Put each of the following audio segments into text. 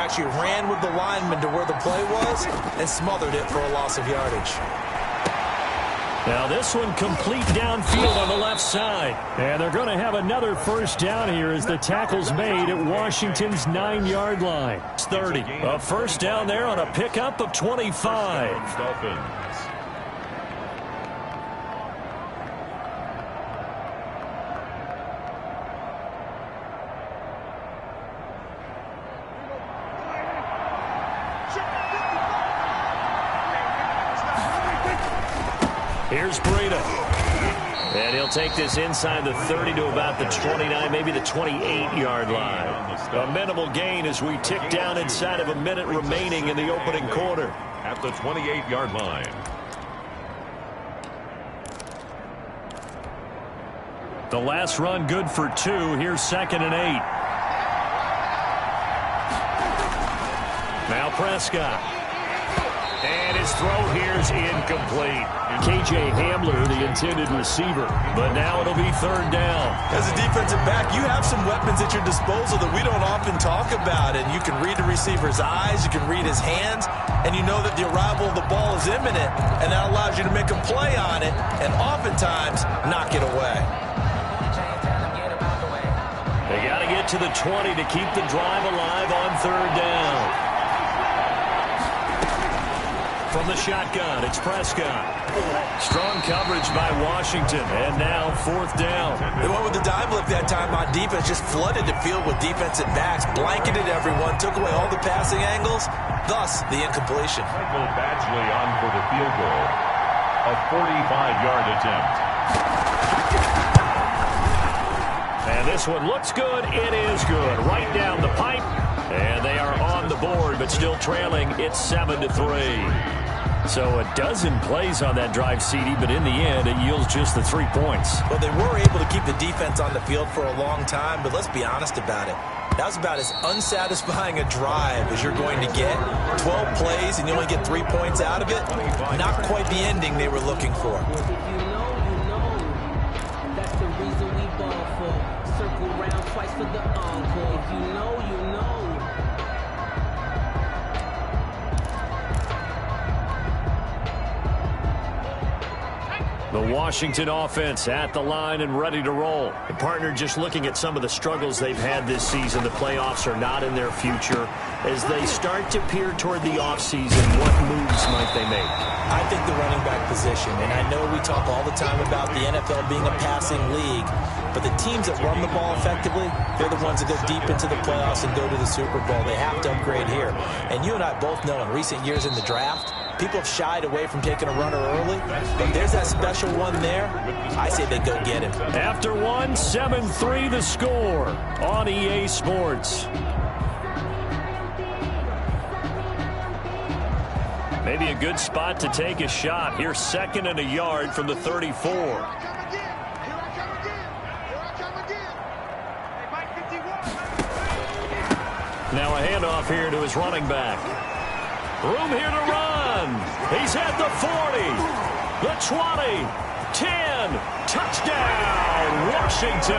actually ran with the lineman to where the play was and smothered it for a loss of yardage. Now this one complete downfield on the left side. And they're going to have another first down here as the tackle's made at Washington's 9-yard line. It's 30. A first down there on a pickup of 25. Dolphins. Here's Breida. And he'll take this inside the 30 to about the 29, maybe the 28-yard line. A minimal gain as we tick down inside of a minute remaining in the opening quarter. At the 28-yard line. The last run good for 2. Here's 2nd and 8. Now Prescott. And his throw here's incomplete. K.J. Hamler, the intended receiver. But now it'll be 3rd down. As a defensive back, you have some weapons at your disposal that we don't often talk about. And you can read the receiver's eyes, you can read his hands, and you know that the arrival of the ball is imminent. And that allows you to make a play on it and oftentimes knock it away. They got to get to the 20 to keep the drive alive on 3rd down. From the shotgun, it's Prescott. Strong coverage by Washington, and now 4th down. They went with the dime look that time on defense, just flooded the field with defensive backs, blanketed everyone, took away all the passing angles, thus the incompletion. Michael Badgley on for the field goal. A 45-yard attempt. And this one looks good. It is good. Right down the pipe. And they are on the board, but still trailing. It's 7-3. So a dozen plays on that drive, CD, but in the end, it yields just the 3 points. Well, they were able to keep the defense on the field for a long time, but let's be honest about it. That was about as unsatisfying a drive as you're going to get. 12 plays, and you only get 3 points out of it. Not quite the ending they were looking for. That's the reason we ball for. Circle round twice for the encore. If you know, you know. The Washington offense at the line and ready to roll. The partner, just looking at some of the struggles they've had this season, the playoffs are not in their future. As they start to peer toward the offseason, what moves might they make? I think the running back position, and I know we talk all the time about the NFL being a passing league, but the teams that run the ball effectively, they're the ones that go deep into the playoffs and go to the Super Bowl. They have to upgrade here. And you and I both know in recent years in the draft, people have shied away from taking a runner early, but there's that special one there. I say they go get him. After one, 7-3 the score on EA Sports. Maybe a good spot to take a shot. Here's 2nd and a yard from the 34. Now a handoff here to his running back. Room here to run. He's at the 40, the 20, 10. Touchdown, Washington.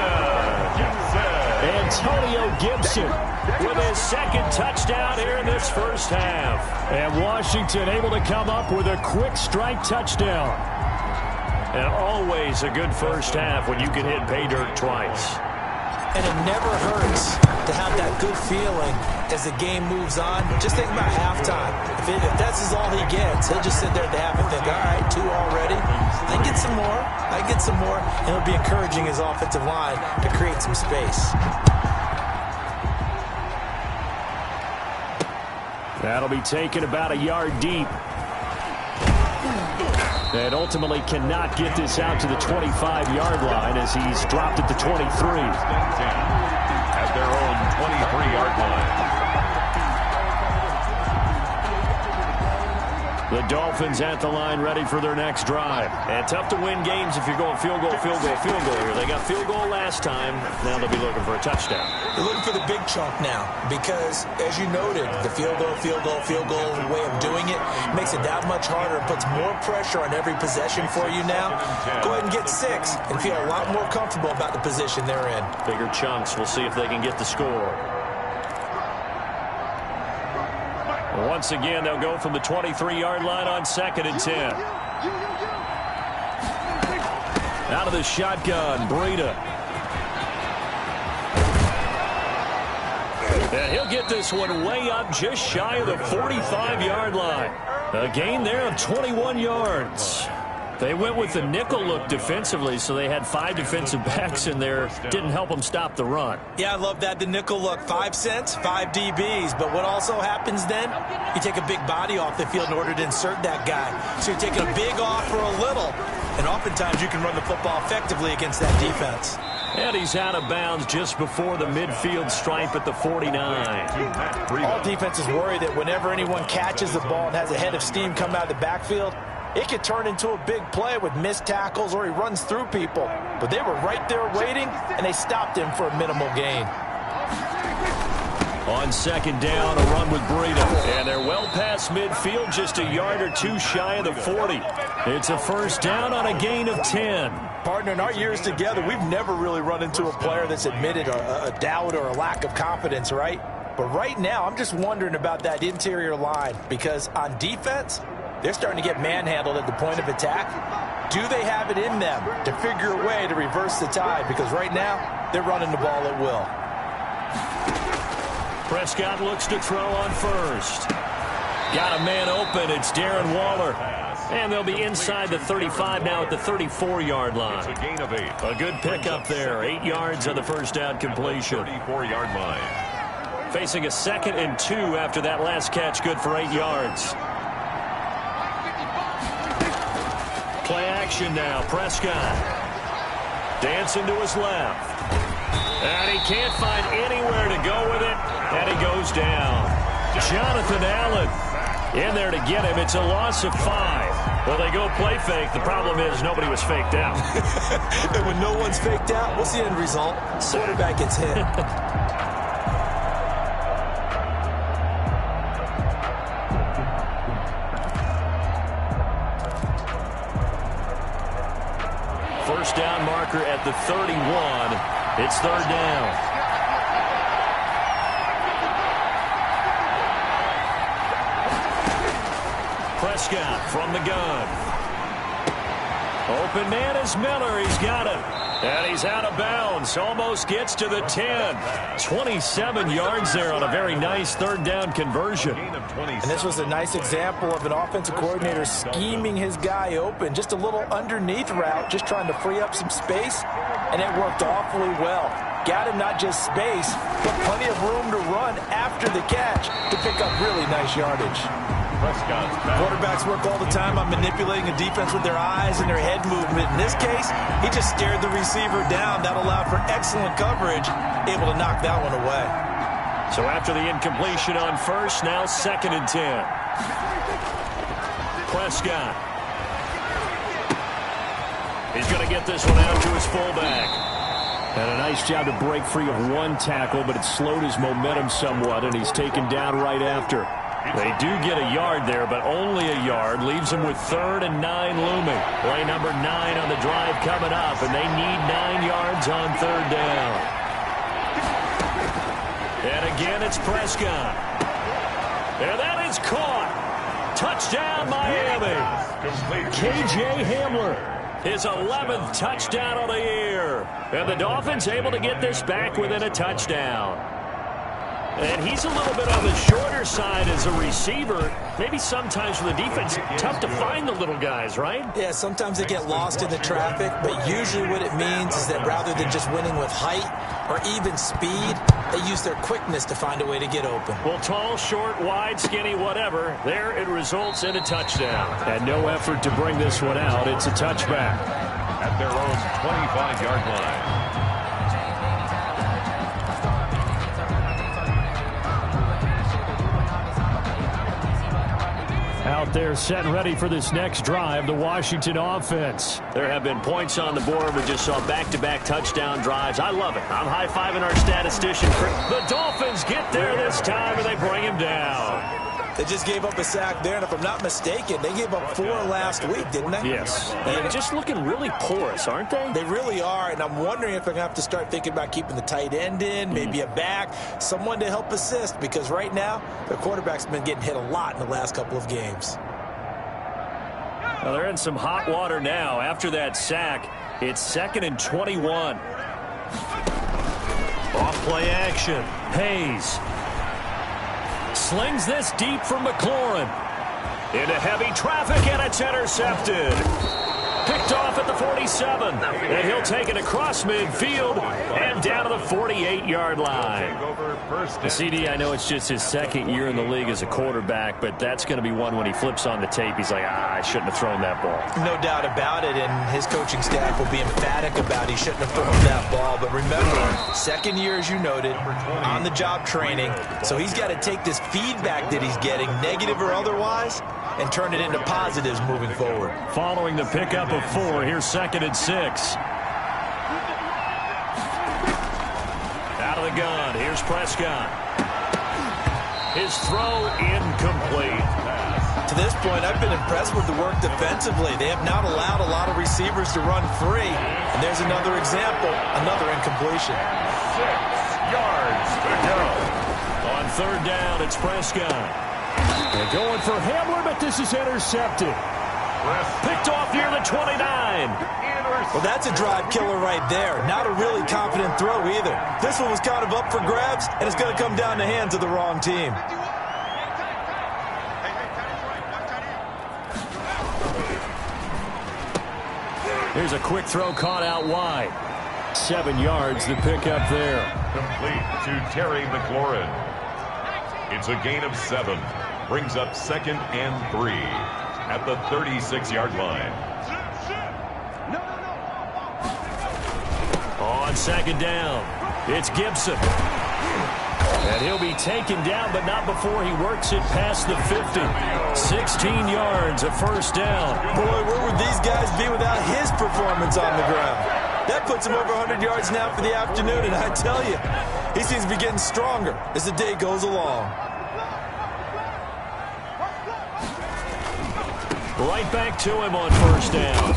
Antonio Gibson with his 2nd touchdown here in this first half. And Washington able to come up with a quick strike touchdown. And always a good first half when you can hit pay dirt twice. And it never hurts to have that good feeling as the game moves on. Just think about halftime. If that's all he gets, he'll just sit there at the half and think, all right, 2 already. I get some more. I get some more. And it'll be encouraging his offensive line to create some space. That'll be taken about a yard deep. And ultimately cannot get this out to the 25-yard line as he's dropped at the 23. At their own 23-yard line. The Dolphins at the line ready for their next drive. And tough to win games if you're going field goal, field goal, field goal here. They got field goal last time. Now they'll be looking for a touchdown. They're looking for the big chunk now because, as you noted, the field goal way of doing it makes it that much harder and puts more pressure on every possession for you now. Go ahead and get 6 and feel a lot more comfortable about the position they're in. Bigger chunks. We'll see if they can get the score. Once again, they'll go from the 23-yard line on 2nd and 10. Out of the shotgun, Breida. And he'll get this one way up just shy of the 45-yard line. A gain there of 21 yards. They went with the nickel look defensively, so they had 5 defensive backs in there. Didn't help them stop the run. Yeah, I love that, the nickel look. 5 cents, 5 DBs. But what also happens then? You take a big body off the field in order to insert that guy. So you're taking a big off for a little. And oftentimes you can run the football effectively against that defense. And he's out of bounds just before the midfield stripe at the 49. All defenses worry that whenever anyone catches the ball and has a head of steam come out of the backfield, it could turn into a big play with missed tackles or he runs through people. But they were right there waiting, and they stopped him for a minimal gain. On 2nd down, a run with Breida. And they're well past midfield, just a yard or 2 shy of the 40. It's a 1st down on a gain of 10. Partner, in our years together, we've never really run into a player that's admitted a doubt or a lack of confidence, right? But right now, I'm just wondering about that interior line, because on defense, they're starting to get manhandled at the point of attack. Do they have it in them to figure a way to reverse the tide? Because right now, they're running the ball at will. Prescott looks to throw on 1st. Got a man open. It's Darren Waller. And they'll be inside the 35 now at the 34-yard line. It's a gain of 8. A good pickup there. 8 yards on the 1st down completion. 34-yard line. Facing a 2nd and 2 after that last catch, good for 8 yards. Play action now. Prescott. Dancing to his left. And he can't find anywhere to go with it. And he goes down. Jonathan Allen in there to get him. It's a loss of 5. Well, they go play fake. The problem is nobody was faked out. And when no one's faked out, what's the end result? Quarterback gets hit. First down marker at the 31. It's 3rd down. Prescott from the gun. Open man is Miller. He's got it. And he's out of bounds. Almost gets to the 10. 27 yards there on a very nice 3rd down conversion. And this was a nice example of an offensive coordinator scheming his guy open. Just a little underneath route, just trying to free up some space. And it worked awfully well. Got him not just space, but plenty of room to run after the catch to pick up really nice yardage. Quarterbacks work all the time on manipulating a defense with their eyes and their head movement. In this case, he just stared the receiver down. That allowed for excellent coverage, able to knock that one away. So after the incompletion on 1st, now 2nd and 10. Prescott. He's going to get this one out to his fullback. And a nice job to break free of 1 tackle, but it slowed his momentum somewhat, and he's taken down right after. They do get a yard there, but only a yard. Leaves them with 3rd and 9 looming. Play number 9 on the drive coming up, and they need 9 yards on 3rd down. And again, it's Prescott. And that is caught. Touchdown, Miami. K.J. Hamler. His 11th touchdown of the year. And the Dolphins able to get this back within a touchdown. And he's a little bit on the shorter side as a receiver. Maybe sometimes for the defense, tough to find the little guys, right? Yeah, sometimes they get lost in the traffic, but usually what it means is that rather than just winning with height or even speed, they use their quickness to find a way to get open. Well, tall, short, wide, skinny, whatever, there it results in a touchdown. And no effort to bring this one out. It's a touchback. At their own 25-yard line. Out there set and ready for this next drive, the Washington offense. There have been points on the board. We just saw back-to-back touchdown drives. I love it. I'm high-fiving our statistician. The Dolphins get there this time, and they bring him down. They just gave up a sack there, and if I'm not mistaken, they gave up 4 last week, didn't they? Yes. They're just looking really porous, aren't they? They really are, and I'm wondering if they're going to have to start thinking about keeping the tight end in, maybe a back, someone to help assist, because right now, their quarterback's been getting hit a lot in the last couple of games. Well, they're in some hot water now. After that sack, it's 2nd and 21. Off play action. Hayes slings this deep from McLaurin. Into heavy traffic, and it's intercepted. Picked off at the 47. And he'll take it across midfield and down to the 48-yard line. The CD, I know it's just his 2nd year in the league as a quarterback, but that's going to be one when he flips on the tape. He's like, I shouldn't have thrown that ball. No doubt about it, and his coaching staff will be emphatic about he shouldn't have thrown that ball. But remember, 2nd year, as you noted, on-the-job training. So he's got to take this feedback that he's getting, negative or otherwise, and turn it into positives moving forward. Following the pickup of 4, here's 2nd and 6. Out of the gun, here's Prescott. His throw incomplete. To this point, I've been impressed with the work defensively. They have not allowed a lot of receivers to run free. And there's another example, another incompletion. 6 yards to go. On 3rd down, it's Prescott. They're going for Hamler, but this is intercepted. Picked off near the 29. Well, that's a drive killer right there. Not a really confident throw either. This one was kind of up for grabs, and it's going to come down the hands of the wrong team. Here's a quick throw caught out wide. 7 yards, the pickup there. Complete to Terry McLaurin. It's a gain of 7. Brings up 2nd and 3 at the 36-yard line. On 2nd down, it's Gibson. And he'll be taken down, but not before he works it past the 50. 16 yards, a 1st down. Boy, where would these guys be without his performance on the ground? That puts him over 100 yards now for the afternoon, and I tell you, he seems to be getting stronger as the day goes along. Right back to him on 1st down.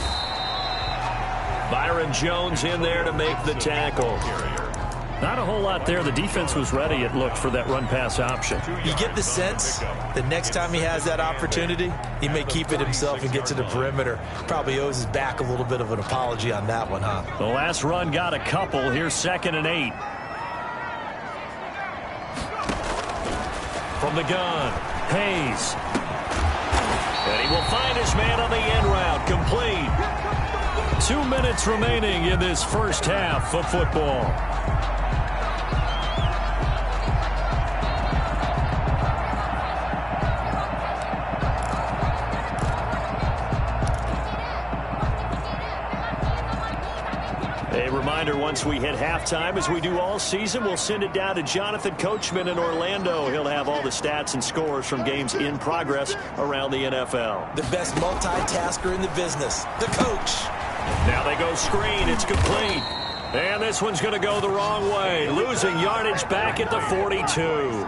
Byron Jones in there to make the tackle. Not a whole lot there. The defense was ready, it looked, for that run-pass option. You get the sense that next time he has that opportunity, he may keep it himself and get to the perimeter. Probably owes his back a little bit of an apology on that one, huh? The last run got a couple. Here's 2nd and 8. From the gun, Hayes. And he will find his man on the end route, complete. 2 minutes remaining in this first half of football. A reminder, once we hit halftime, as we do all season, we'll send it down to Jonathan Coachman in Orlando. He'll have all the stats and scores from games in progress around the NFL. The best multitasker in the business, the coach. Now they go screen. It's complete. And this one's going to go the wrong way. Losing yardage back at the 42.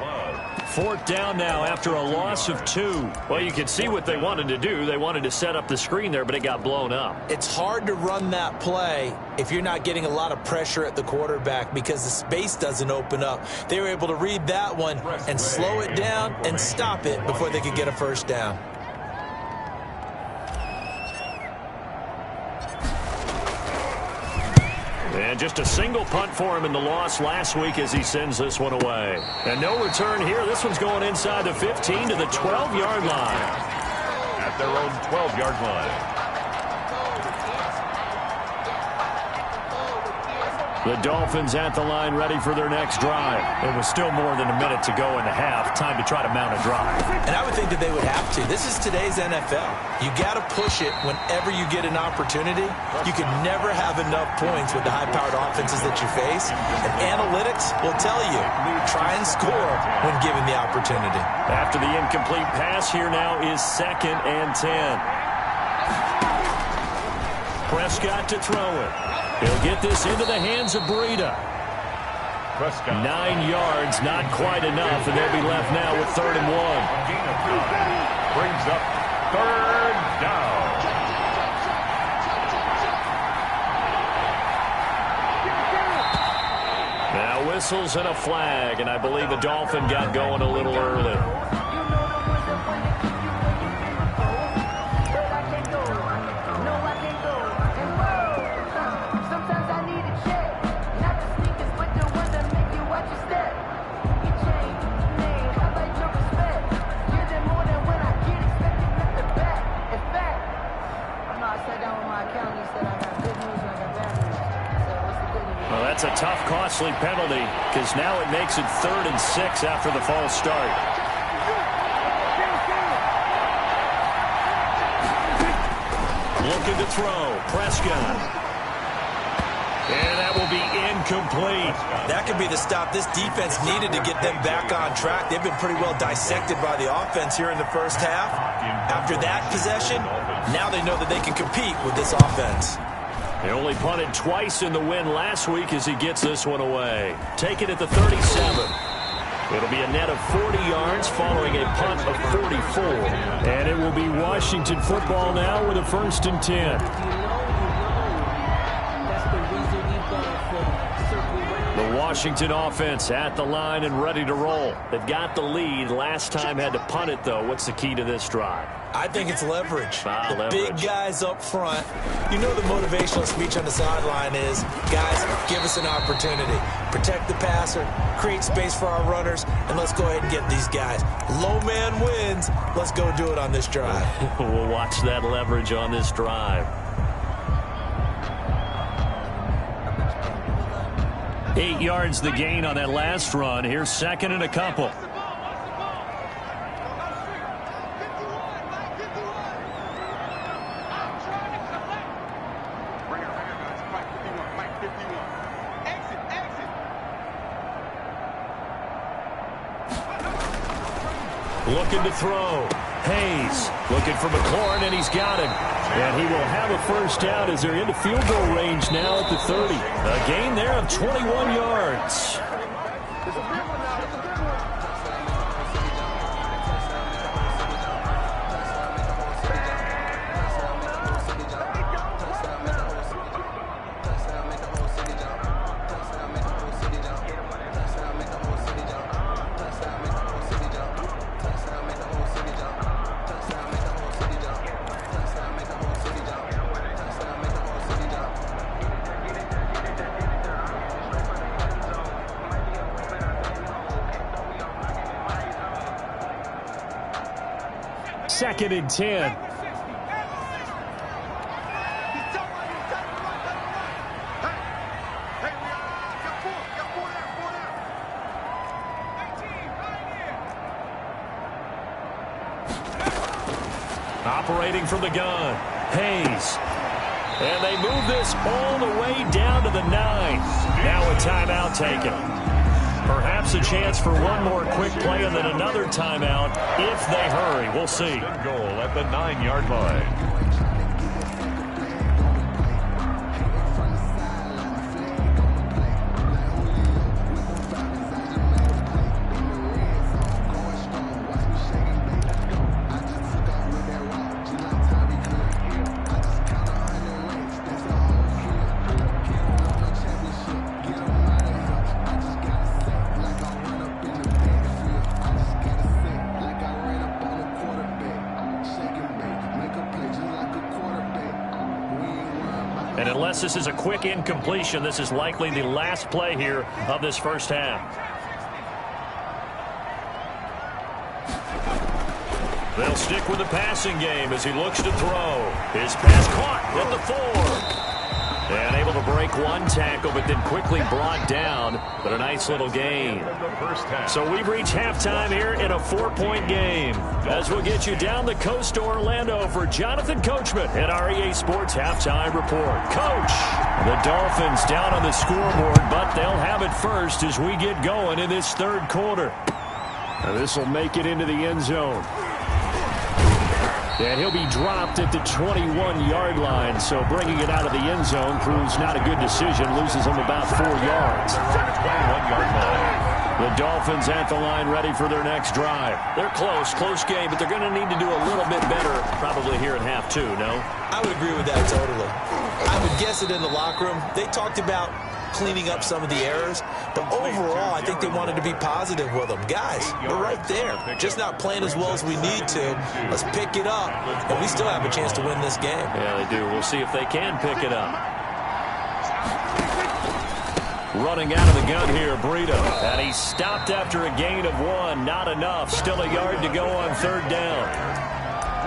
4th down now after a loss of 2. Well, you can see what they wanted to do. They wanted to set up the screen there, but it got blown up. It's hard to run that play if you're not getting a lot of pressure at the quarterback because the space doesn't open up. They were able to read that one and slow it down and stop it before they could get a 1st down. And just a single punt for him in the loss last week as he sends this one away. And no return here. This one's going inside the 15 to the 12-yard line. At their own 12-yard line. The Dolphins at the line ready for their next drive. It was still more than a minute to go in the half. Time to try to mount a drive. And I would think that they would have to. This is today's NFL. You got to push it whenever you get an opportunity. You can never have enough points with the high-powered offenses that you face. And analytics will tell you, try and score when given the opportunity. After the incomplete pass, here now is 2nd and 10. Prescott to throw it. He'll get this into the hands of Breida. Prescott. 9 yards, not quite enough, and they'll be left now with 3rd and 1. A gain of 9 brings up 3rd down. Now whistles and a flag, and I believe the Dolphin got going a little early. That's a tough, costly penalty because now it makes it 3rd and 6 after the false start. Looking to throw. Prescott. And that will be incomplete. That could be the stop this defense needed to get them back on track. They've been pretty well dissected by the offense here in the first half. After that possession, now they know that they can compete with this offense. They only punted twice in the win last week as he gets this one away. Take it at the 37. It'll be a net of 40 yards following a punt of 44. And it will be Washington football now with a 1st and 10. The Washington offense at the line and ready to roll. They've got the lead. Last time had to punt it, though. What's the key to this drive? I think it's leverage. The leverage. Big guys up front. You know the motivational speech on the sideline is, guys, give us an opportunity. Protect the passer, create space for our runners, and let's go ahead and get these guys. Low man wins. Let's go do it on this drive. We'll watch that leverage on this drive. 8 yards the gain on that last run. Here's 2nd and a couple. Looking to throw. Hayes looking for McLaurin, and he's got him. And he will have a 1st down as they're into field goal range now at the 30. A gain there of 21 yards. Second and 10. Operating from the gun. Hayes. And they move this all the way down to the 9. Now a timeout taken. Perhaps a chance for one more quick play and then another timeout if they hurry. We'll see. Goal at the 9-yard line. And unless this is a quick incompletion, this is likely the last play here of this first half. They'll stick with the passing game as he looks to throw. His pass caught at the 4. And able to break one tackle, but then quickly brought down. But a nice little gain. So we've reached halftime here in a 4-point game. As we'll get you down the coast to Orlando for Jonathan Coachman at our EA Sports Halftime Report. Coach, the Dolphins down on the scoreboard, but they'll have it first as we get going in this third quarter. Now this will make it into the end zone. And he'll be dropped at the 21-yard line. So bringing it out of the end zone proves not a good decision. Loses him about 4 yards. 21-yard line. The Dolphins at the line ready for their next drive. They're close game, but they're going to need to do a little bit better probably here at half two, no? I would agree with that totally. I would guess it in the locker room. They talked about cleaning up some of the errors, but overall I think they wanted to be positive with them. Guys, we're right there. Just not playing as well as we need to. Let's pick it up, and we still have a chance to win this game. Yeah, they do. We'll see if they can pick it up. Running out of the gun here, Breida. And he's stopped after a gain of 1. Not enough. Still a yard to go on 3rd down.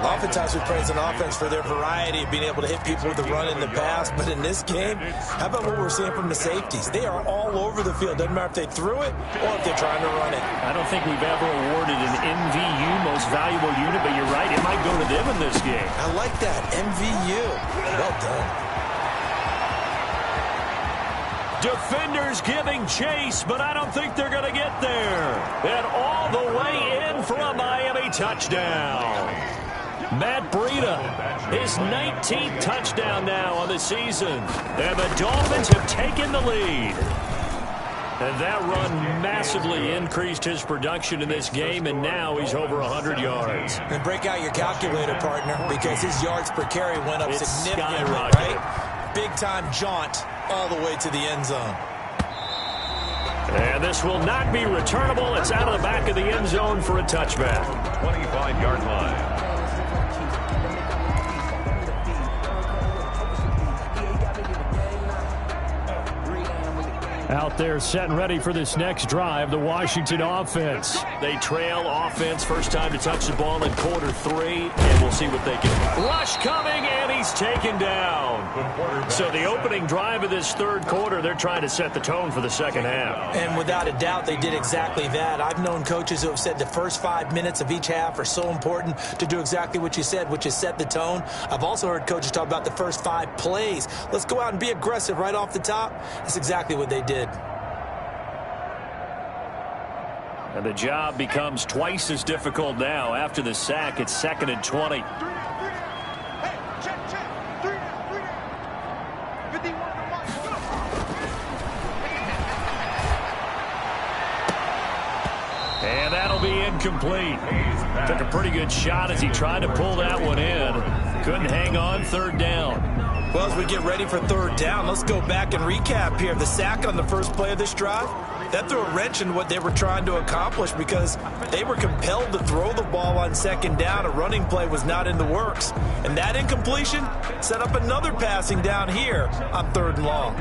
Oftentimes we praise an offense for their variety of being able to hit people with the run in the pass, but in this game, how about what we're seeing from the safeties? They are all over the field. Doesn't matter if they threw it or if they're trying to run it. I don't think we've ever awarded an MVU, most valuable unit, but you're right, it might go to them in this game. I like that, MVU. Well done. Defenders giving chase, but I don't think they're going to get there. And all the way in for a Miami touchdown. Matt Breida, his 19th touchdown now on the season. And the Dolphins have taken the lead. And that run massively increased his production in this game, and now he's over 100 yards. And break out your calculator, partner, because his yards per carry went up significantly, right? Big-time jaunt all the way to the end zone. And this will not be returnable. It's out of the back of the end zone for a touchback. 25-yard line. Out there set and ready for this next drive, the Washington offense. They trail offense, first time to touch the ball in quarter 3, and we'll see what they can. Rush coming, and he's taken down. So the opening drive of this 3rd quarter, they're trying to set the tone for the 2nd half. And without a doubt, they did exactly that. I've known coaches who have said the first 5 minutes of each half are so important to do exactly what you said, which is set the tone. I've also heard coaches talk about the first 5 plays. Let's go out and be aggressive right off the top. That's exactly what they did. And the job becomes twice as difficult now. After the sack, it's 2nd and 20. And that'll be incomplete. Took a pretty good shot as he tried to pull that one in. Couldn't hang on, 3rd down. Well, as we get ready for 3rd down, let's go back and recap here. The sack on the first play of this drive, that threw a wrench in what they were trying to accomplish because they were compelled to throw the ball on 2nd down. A running play was not in the works. And that incompletion set up another passing down here on 3rd and long.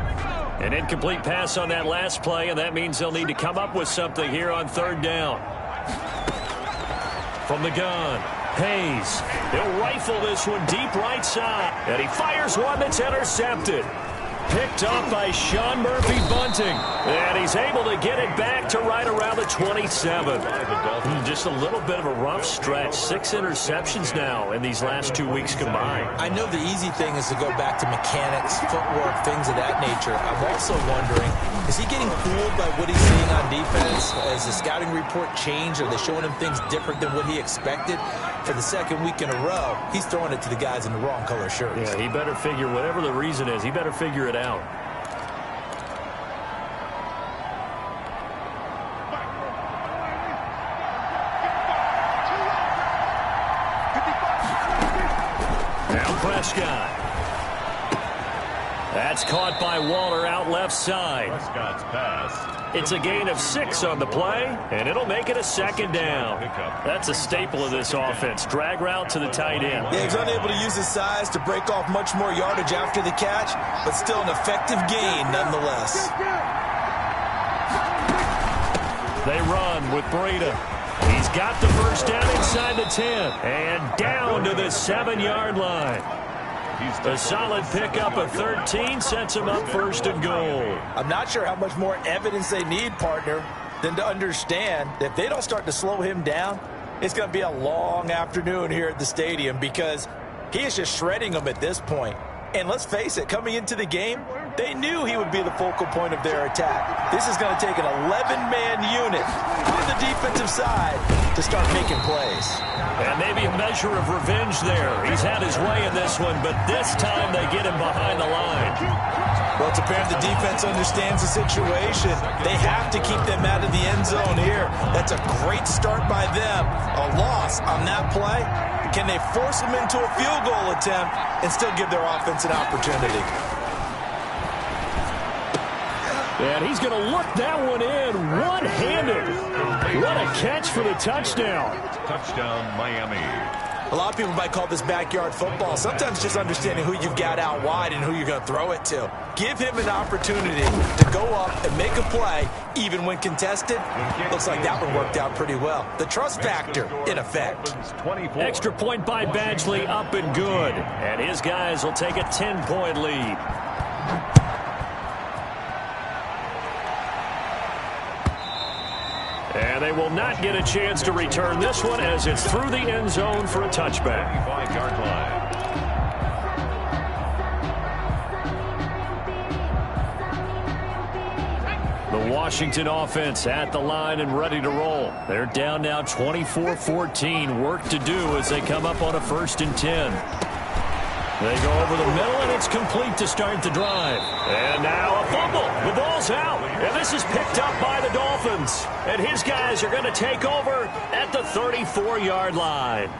An incomplete pass on that last play, and that means they'll need to come up with something here on 3rd down. From the gun, Hayes. He'll rifle this one deep right side. And he fires one that's intercepted. Picked off by Sean Murphy Bunting. And he's able to get it back to right around the 27. Just a little bit of a rough stretch. 6 interceptions now in these last 2 weeks combined. I know the easy thing is to go back to mechanics, footwork, things of that nature. I'm also wondering, is he getting fooled by what he's seeing on defense? Has the scouting report changed? Are they showing him things different than what he expected? For the 2nd week in a row, he's throwing it to the guys in the wrong color shirts. Yeah, he better figure, whatever the reason is, he better figure it out. Now Prescott. That's caught by Waller out left side. Prescott's pass. It's a gain of 6 on the play, and it'll make it a 2nd down. That's a staple of this offense. Drag route to the tight end. Yeah, he's unable to use his size to break off much more yardage after the catch, but still an effective gain nonetheless. They run with Breida. He's got the first down inside the 10, and down to the 7-yard line. A solid pickup of 13 sets him up 1st and goal. I'm not sure how much more evidence they need, partner, than to understand that if they don't start to slow him down, it's going to be a long afternoon here at the stadium because he is just shredding them at this point. And let's face it, coming into the game, They knew he would be the focal point of their attack. This is going to take an 11-man unit on the defensive side to start making plays. And maybe a measure of revenge there. He's had his way in this one, but this time they get him behind the line. Well, it's apparent the defense understands the situation. They have to keep them out of the end zone here. That's a great start by them. A loss on that play. Can they force them into a field goal attempt and still give their offense an opportunity? And he's going to look that one in one-handed. What a catch for the touchdown. Touchdown, Miami. A lot of people might call this backyard football. Sometimes just understanding who you've got out wide and who you're going to throw it to. Give him an opportunity to go up and make a play, even when contested. Looks like that one worked out pretty well. The trust factor, in effect. Extra point by Badgley, up and good. And his guys will take a 10-point lead. And they will not get a chance to return this one as it's through the end zone for a touchback. 5-yard line. The Washington offense at the line and ready to roll. They're down now 24-14. Work to do as they come up on a 1st and 10. They go over the middle, and it's complete to start the drive. And now a fumble. The ball's out. And this is picked up by the Dolphins. And his guys are going to take over at the 34-yard line.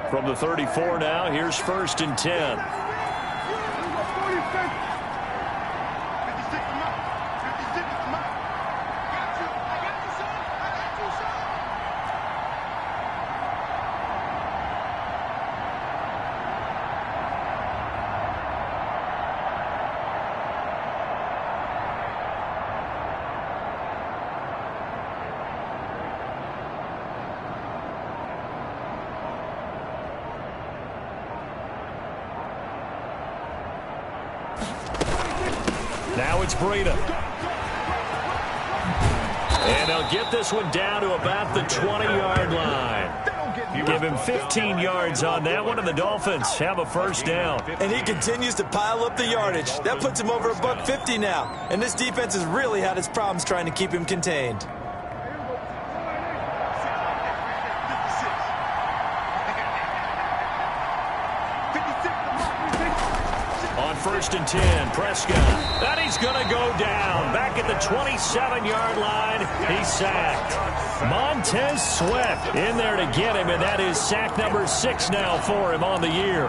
From the 34 now, here's 1st and 10. Now it's Breida. And they'll get this one down to about the 20-yard line. Give him 15 yards on that one, and the Dolphins have a 1st down. And he continues to pile up the yardage. That puts him over $150 now. And this defense has really had its problems trying to keep him contained. On 1st and 10, Prescott. And he's going to go down. Back at the 27-yard line, he's sacked. Montez Sweat in there to get him, and that is sack number 6 now for him on the year.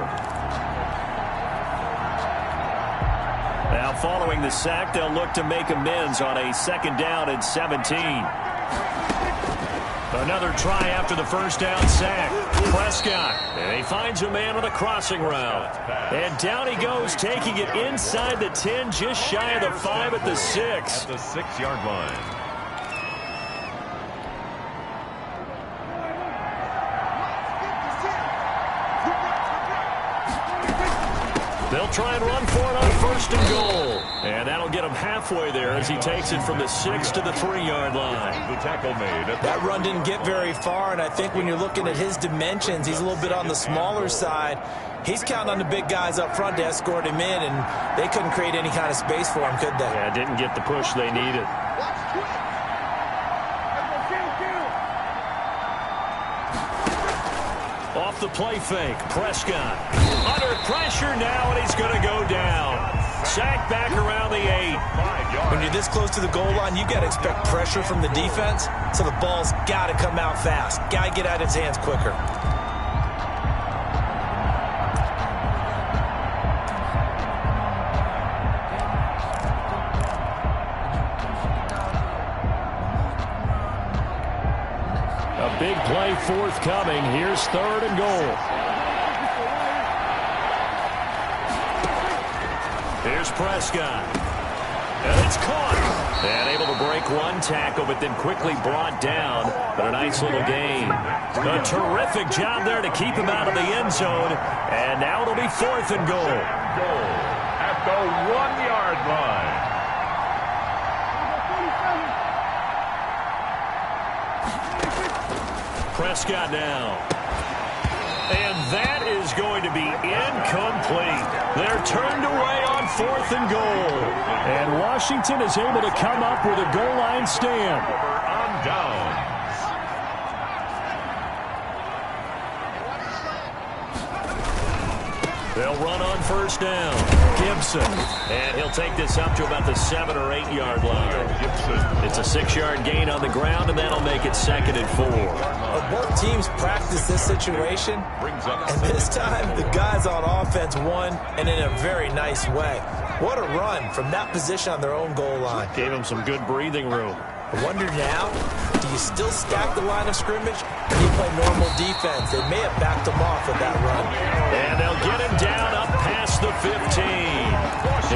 Now following the sack, they'll look to make amends on a 2nd down and 17. Another try after the 1st down sack. Prescott, and he finds a man on a crossing route. And down he goes, taking it inside the 10, just shy of the 5 at the 6. At the 6-yard line. They'll try and run for it on 1st and goal. And that'll get him halfway there as he takes it from the 6 to the 3-yard line. The tackle made. That run didn't get very far, and I think when you're looking at his dimensions, he's a little bit on the smaller side. He's counting on the big guys up front to escort him in, and they couldn't create any kind of space for him, could they? Yeah, didn't get the push they needed. Off the play fake, Prescott. Under pressure now, and he's going to go down. Sacked back around the 8. When you're this close to the goal line, you got to expect pressure from the defense, so the ball's got to come out fast. Got to get out of his hands quicker. Big play forthcoming. Here's 3rd and goal. Here's Prescott. And it's caught. And able to break one tackle, but then quickly brought down. But a nice little gain. A terrific job there to keep him out of the end zone. And now it'll be 4th and goal. Goal at the 1-yard line. Prescott now. And that is going to be incomplete. They're turned away on 4th and goal. And Washington is able to come up with a goal line stand. On downs. They'll run on 1st down. Gibson. And he'll take this up to about the 7- or 8-yard line. It's a 6-yard gain on the ground, and that'll make it 2nd and 4. Both teams practice this situation, and this time the guys on offense won, and in a very nice way. What a run from that position on their own goal line. Gave them some good breathing room. I wonder now, do you still stack the line of scrimmage, or do you play normal defense? They may have backed them off with that run. And they'll get him down up past the 15.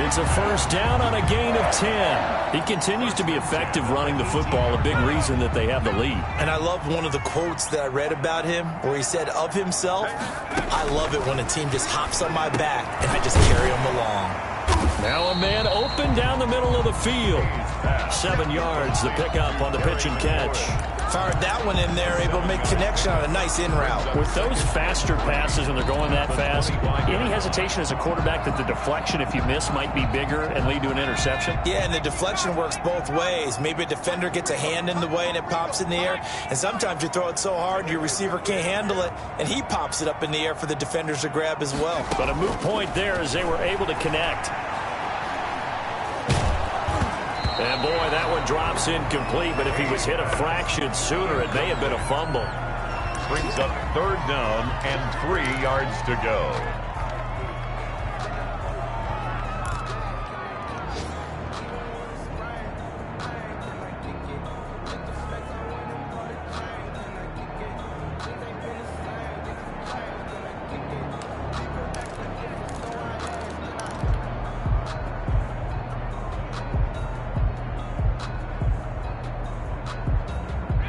It's a 1st down on a gain of 10. He continues to be effective running the football, a big reason that they have the lead. And I love one of the quotes that I read about him where he said of himself, I love it when a team just hops on my back and I just carry them along. Now a man open down the middle of the field. 7 yards, the pickup on the pitch and catch. Fired that one in there, able to make connection on a nice in route. With those faster passes when they're going that fast, any hesitation as a quarterback that the deflection, if you miss, might be bigger and lead to an interception? Yeah, and the deflection works both ways. Maybe a defender gets a hand in the way and it pops in the air. And sometimes you throw it so hard your receiver can't handle it, and he pops it up in the air for the defenders to grab as well. But a moot point there as they were able to connect. And boy, that one drops incomplete, but if he was hit a fraction sooner, it may have been a fumble. Brings up 3rd down and 3 yards to go.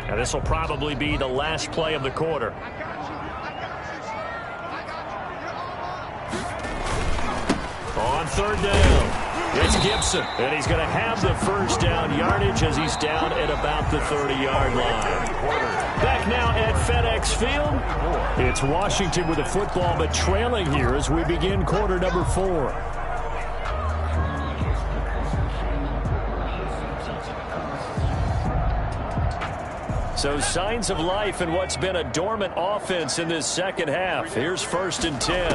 Now this will probably be the last play of the quarter. On 3rd down, it's Gibson. And he's going to have the 1st down yardage as he's down at about the 30-yard line. Back now at FedEx Field. It's Washington with the football, but trailing here as we begin quarter number 4. So signs of life in what's been a dormant offense in this second half. Here's 1st and 10.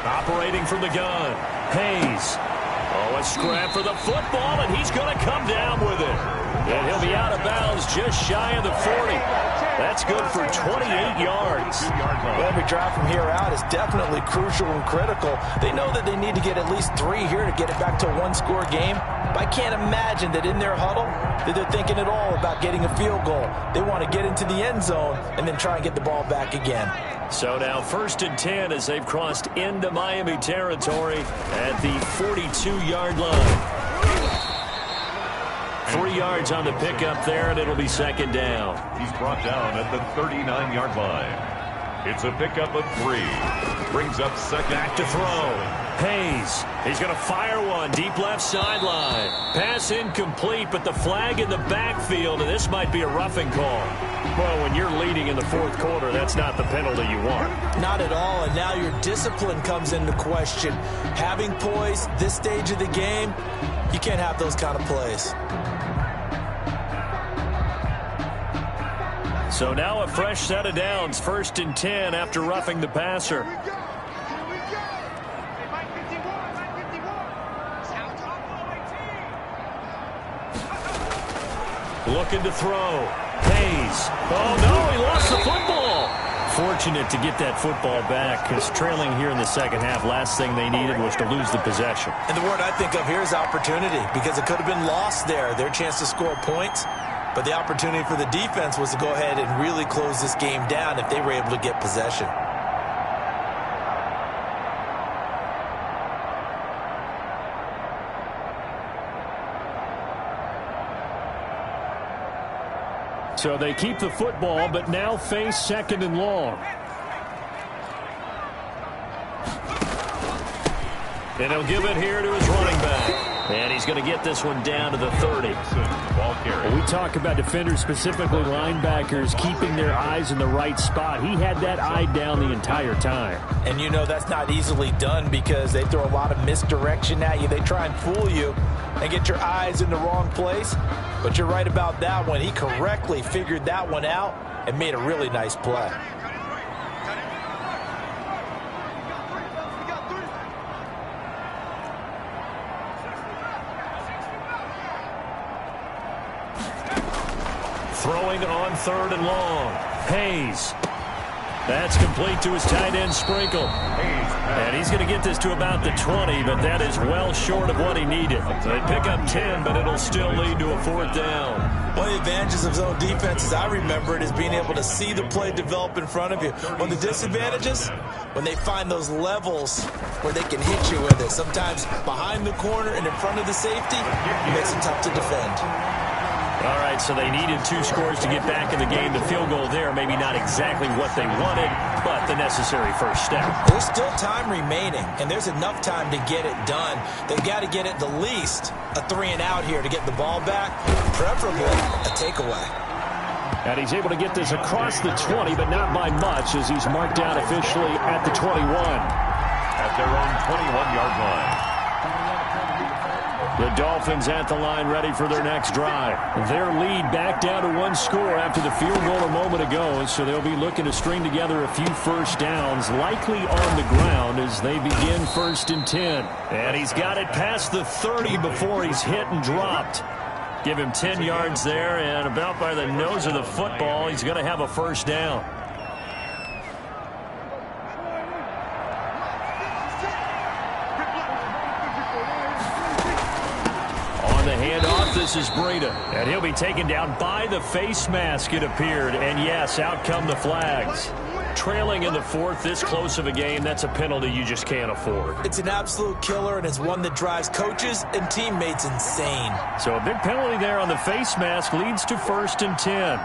Operating from the gun, Hayes. Oh, a scrap for the football, and he's going to come down with it. And he'll be out of bounds just shy of the 40. That's good for 28 yards. Well, every drive from here out is definitely crucial and critical. They know that they need to get at least 3 here to get it back to a 1-score game. But I can't imagine that in their huddle that they're thinking at all about getting a field goal. They want to get into the end zone and then try and get the ball back again. So now 1st and 10 as they've crossed into Miami territory at the 42-yard line. 3 yards on the pickup there, and it'll be 2nd down. He's brought down at the 39-yard line. It's a pickup of 3. Brings up 2nd. Back to throw. Hayes. He's going to fire one deep left sideline. Pass incomplete, but the flag in the backfield, and this might be a roughing call. Well, when you're leading in the 4th quarter, that's not the penalty you want. Not at all, and now your discipline comes into question. Having poise this stage of the game, you can't have those kind of plays. So now a fresh set of downs, 1st and 10 after roughing the passer. Looking to throw. Hayes. Oh, no, he lost the football. Fortunate to get that football back because trailing here in the second half, last thing they needed was to lose the possession. And the word I think of here is opportunity because it could have been lost there. Their chance to score points. But the opportunity for the defense was to go ahead and really close this game down if they were able to get possession. So they keep the football, but now face 2nd and long. And he'll give it here to his running back. And he's going to get this one down to the 30. When we talk about defenders, specifically linebackers, keeping their eyes in the right spot. He had that eye down the entire time. And you know that's not easily done because they throw a lot of misdirection at you. They try and fool you and get your eyes in the wrong place. But you're right about that one. He correctly figured that one out and made a really nice play. Throwing on 3rd and long. Hayes. That's complete to his tight end, Sprinkle. And he's going to get this to about the 20, but that is well short of what he needed. They pick up 10, but it'll still lead to a 4th down. One of the advantages of zone defense, as I remember it, is being able to see the play develop in front of you. One of the disadvantages, when they find those levels where they can hit you with it, sometimes behind the corner and in front of the safety, it makes it tough to defend. All right, so they needed 2 scores to get back in the game. The field goal there, maybe not exactly what they wanted, but the necessary first step. There's still time remaining, and there's enough time to get it done. They've got to get at the least a 3-and-out here to get the ball back, preferably a takeaway. And he's able to get this across the 20, but not by much, as he's marked down officially at the 21. At their own 21-yard line. The Dolphins at the line ready for their next drive. Their lead back down to 1 score after the field goal a moment ago, so they'll be looking to string together a few first downs, likely on the ground as they begin 1st and 10. And he's got it past the 30 before he's hit and dropped. Give him 10 yards there, and about by the nose of the football, he's going to have a first down. This is Breida, and he'll be taken down by the face mask, it appeared. And yes, out come the flags. Trailing in the 4th, this close of a game, that's a penalty you just can't afford. It's an absolute killer, and it's one that drives coaches and teammates insane. So a big penalty there on the face mask leads to 1st and 10.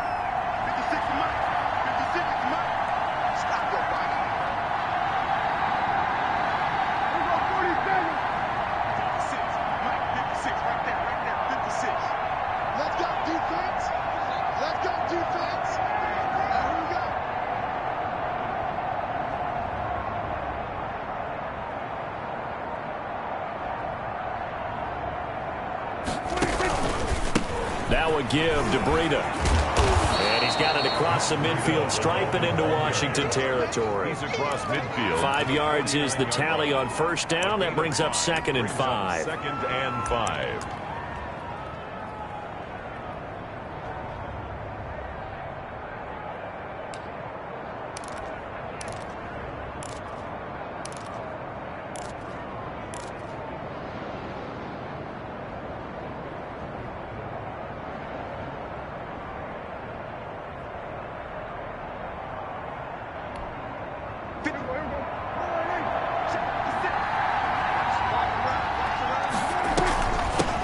Now a give to Breida. And he's got it across the midfield stripe and into Washington territory. He's across midfield. 5 yards is the tally on first down. That brings up 2nd and 5. 2nd and 5.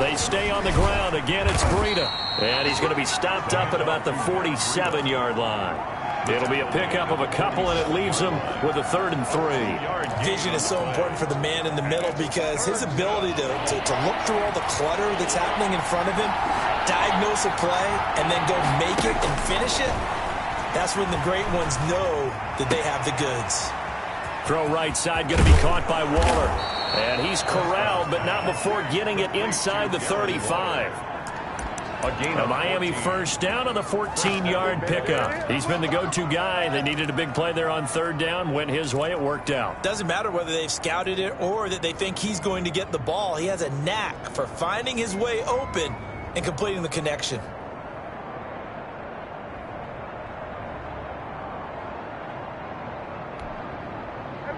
They stay on the ground. Again, it's Breida. And he's going to be stopped up at about the 47-yard line. It'll be a pickup of a couple, and it leaves him with a 3rd and 3. Vision is so important for the man in the middle because his ability to look through all the clutter that's happening in front of him, diagnose a play, and then go make it and finish it, that's when the great ones know that they have the goods. Throw right side, going to be caught by Waller. And he's corralled, but not before getting it inside the 35. A Miami first down on the 14-yard pickup. He's been the go-to guy. They needed a big play there on 3rd down. Went his way. It worked out. Doesn't matter whether they've scouted it or that they think he's going to get the ball. He has a knack for finding his way open and completing the connection.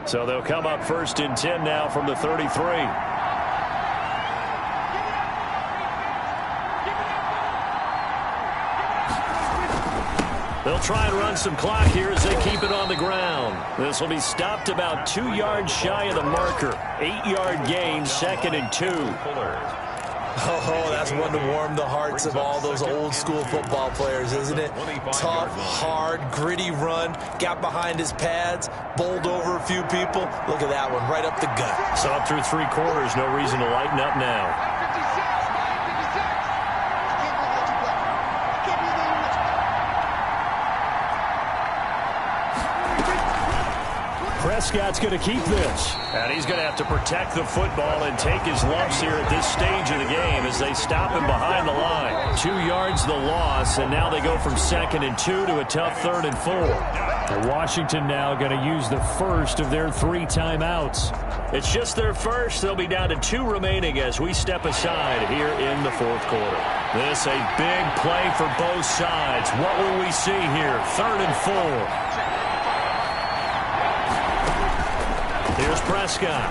So they'll come up 1st and 10 now from the 33. They'll try and run some clock here as they keep it on the ground. This will be stopped about 2 yards shy of the marker. 8-yard gain, 2nd and 2. Oh, that's one to warm the hearts of all those old school football players, isn't it? Tough, hard, gritty run, got behind his pads, bowled over a few people. Look at that one, right up the gut. So up through 3 quarters, no reason to lighten up now. Prescott's going to keep this. And he's going to have to protect the football and take his lumps here at this stage of the game as they stop him behind the line. 2 yards the loss, and now they go from 2nd and 2 to a tough 3rd and 4. And Washington now going to use the first of their 3 timeouts. It's just their first. They'll be down to 2 remaining as we step aside here in the 4th quarter. This a big play for both sides. What will we see here? 3rd and 4. Here's Prescott.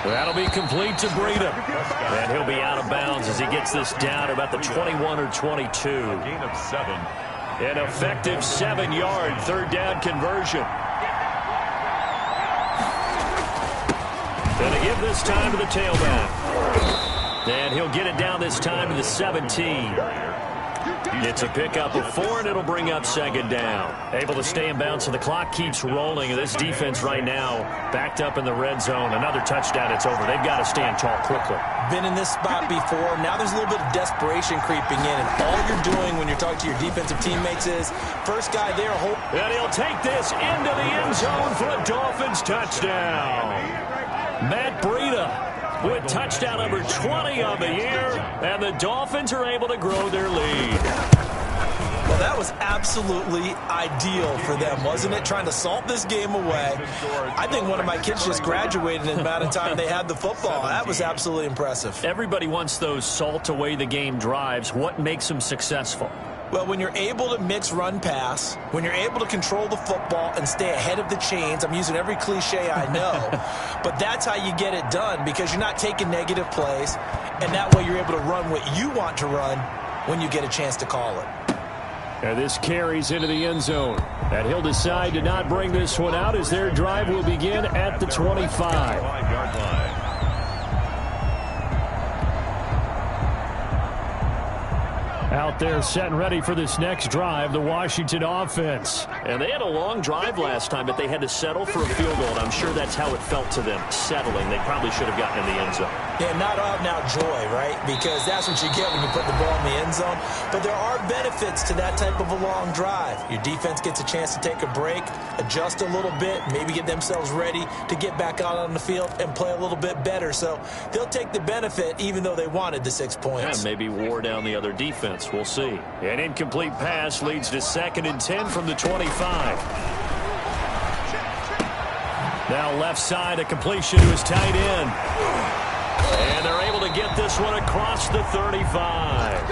That'll be complete to Breida. And he'll be out of bounds as he gets this down to about the 21 or 22. Gain of 7. An effective 7-yard 3rd down conversion. Going to give this time to the tailback. And he'll get it down this time to the 17. It's a pickup of 4, and it'll bring up 2nd down. Able to stay in bounds, so the clock keeps rolling. This defense right now backed up in the red zone. Another touchdown, it's over. They've got to stand tall quickly. Been in this spot before. Now there's a little bit of desperation creeping in, and all you're doing when you're talking to your defensive teammates is first guy there. And he'll take this into the end zone for a Dolphins touchdown. Matt Breida with touchdown number 20 of the year, and the Dolphins are able to grow their lead. Well, that was absolutely ideal for them, wasn't it? Trying to salt this game away. I think one of my kids just graduated in the amount of time they had the football. That was absolutely impressive. Everybody wants those salt away the game drives. What makes them successful? Well, when you're able to mix run-pass, when you're able to control the football and stay ahead of the chains, I'm using every cliche I know, but that's how you get it done because you're not taking negative plays, and that way you're able to run what you want to run when you get a chance to call it. And this carries into the end zone. And he'll decide to not bring this one out as their drive will begin at the 25. 5-yard line. Out there set and ready for this next drive, the Washington offense. And they had a long drive last time, but they had to settle for a field goal. And I'm sure that's how it felt to them, settling. They probably should have gotten in the end zone. Yeah, not out-and-out joy, right? Because that's what you get when you put the ball in the end zone. But there are benefits to that type of a long drive. Your defense gets a chance to take a break, adjust a little bit, maybe get themselves ready to get back out on the field and play a little bit better. So they'll take the benefit even though they wanted the 6 points. And maybe wore down the other defense. We'll see. An incomplete pass leads to 2nd and 10 from the 25. Now left side, a completion to his tight end. And they're able to get this one across the 35.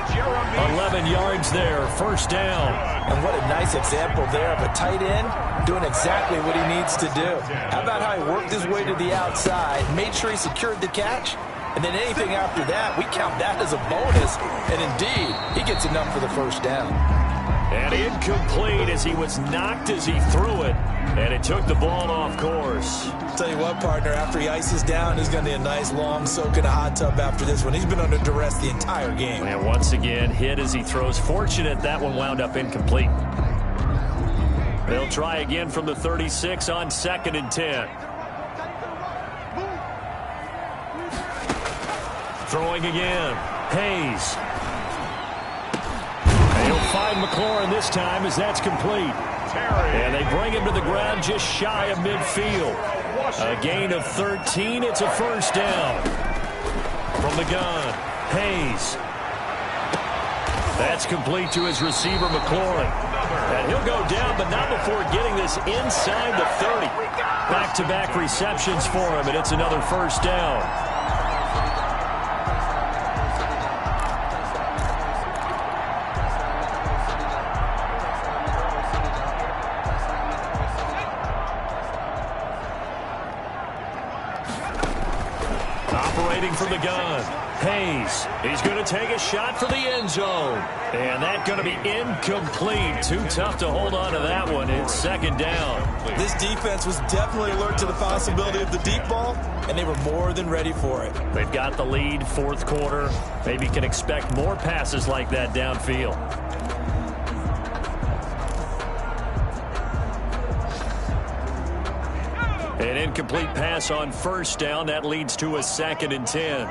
11 yards there, 1st down. And what a nice example there of a tight end doing exactly what he needs to do. How about how he worked his way to the outside, made sure he secured the catch, and then anything after that, we count that as a bonus. And indeed, he gets enough for the 1st down. And incomplete as he was knocked as he threw it. And it took the ball off course. Tell you what, partner, after he ices down, he's going to need a nice long soak in a hot tub after this one. He's been under duress the entire game. And once again, hit as he throws. Fortunate that one wound up incomplete. They'll try again from the 36 on 2nd and 10. Throwing again. Hayes. And he'll find McLaurin this time as that's complete. And they bring him to the ground just shy of midfield. A gain of 13. It's a 1st down. From the gun, Hayes. That's complete to his receiver, McLaurin. And he'll go down, but not before getting this inside the 30. Back-to-back receptions for him, and it's another 1st down. Operating from the gun. Hayes, he's going to take a shot for the end zone. And that's going to be incomplete. Too tough to hold on to that one. It's second down. This defense was definitely alert to the possibility of the deep ball, and they were more than ready for it. They've got the lead, fourth quarter. Maybe can expect more passes like that downfield. An incomplete pass on first down. That leads to a 2nd and 10.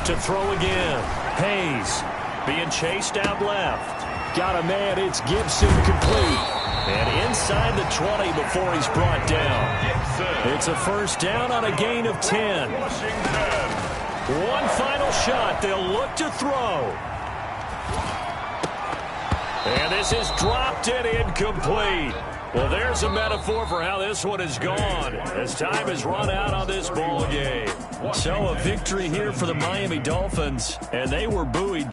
To throw again. Hayes being chased out left. Got a man. It's Gibson, complete. And inside the 20 before he's brought down. It's a first down on a gain of 10. One final shot. They'll look to throw. And this is dropped and incomplete. Well, there's a metaphor for how this one is gone as time has run out on this ball game. So a victory here for the Miami Dolphins, and they were buoyed.